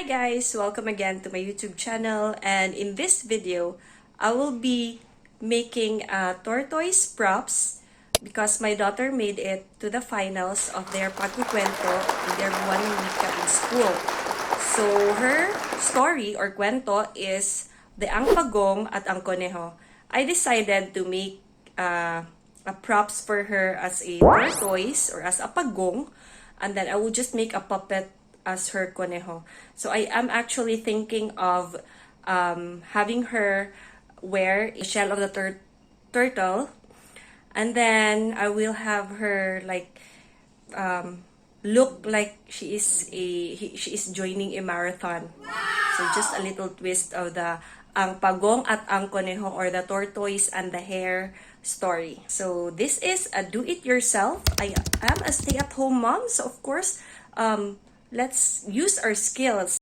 guys! Welcome again to my YouTube channel, and in this video, I will be making tortoise props because my daughter made it to the finals of their PAGKUKWENTO in their Buwan Wika in school. So her story or kwento is the ang pagong at ang koneho. I decided to make a props for her as a tortoise or as a pagong, and then I will just make a puppet as her conejo. So I am actually thinking of having her wear a shell of the turtle, and then I will have her like look like she is joining a marathon. So just a little twist of the ang pagong at ang conejo, or the tortoise and the hare story. So this is a do-it-yourself. I am a stay-at-home mom, so of course, let's use our skills.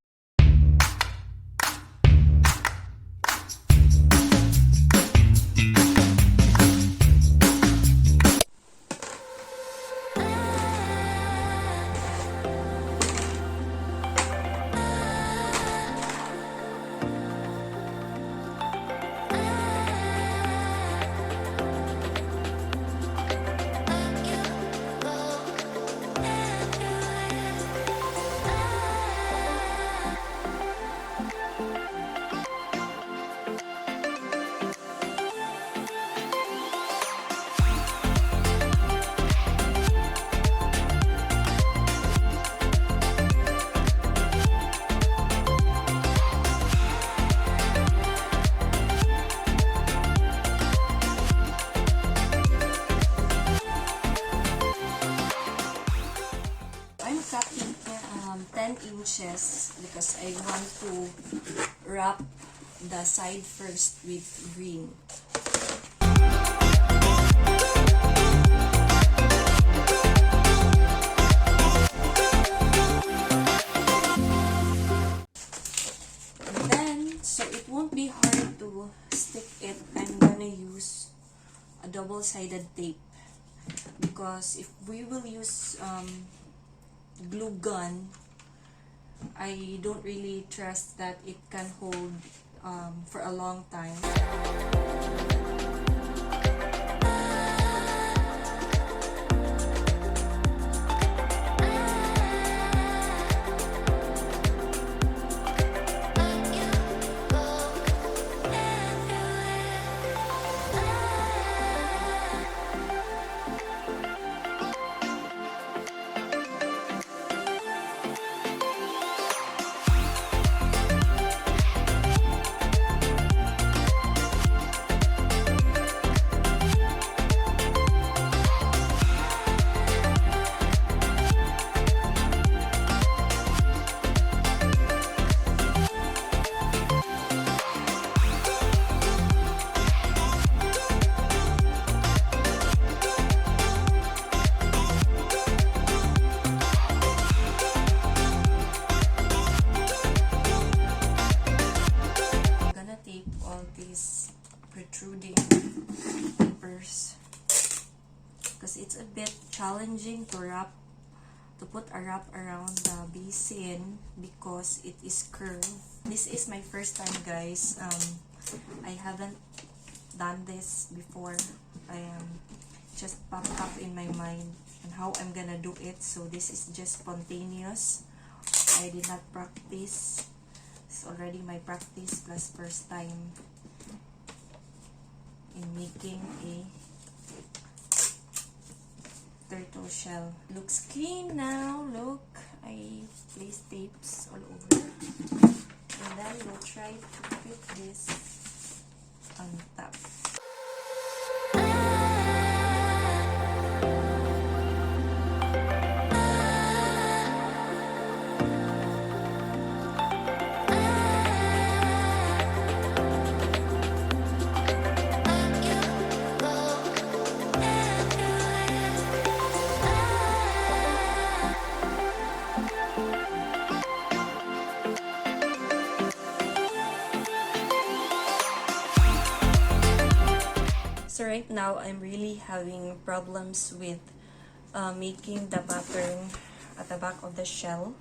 Cutting 10 inches because I want to wrap the side first with green. And then, so it won't be hard to stick it, I'm gonna use a double-sided tape because if we will use glue gun, I don't really trust that it can hold for a long time. Protruding papers because it's a bit challenging to put a wrap around the basin because it is curved. This is my first time, guys. I haven't done this before. I just popped up in my mind and how I'm gonna do it, so this is just spontaneous. I did not practice. It's already my practice plus first time in making a turtle shell. Looks clean now. Look, I placed tapes all over, and then we'll try to put this on top. So right now, I'm really having problems with making the pattern at the back of the shell.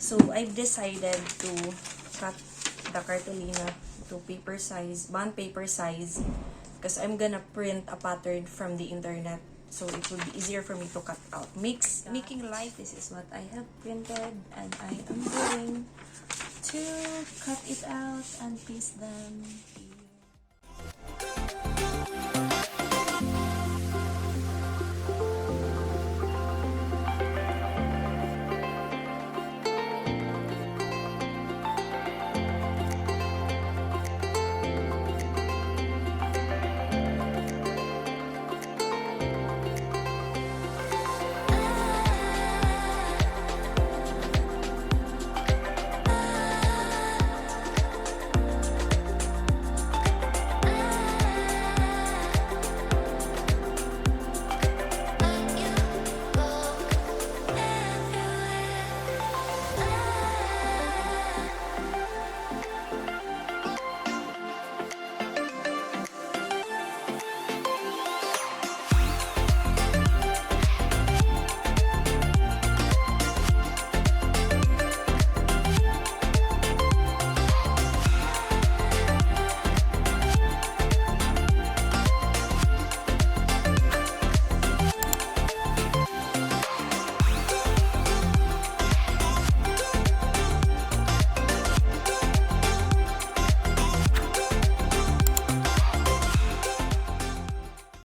So, I've decided to cut the cartolina to paper size, bond paper size, because I'm gonna print a pattern from the internet. So, it will be easier for me to cut out. Making light, this is what I have printed, and I am going to cut it out and paste them.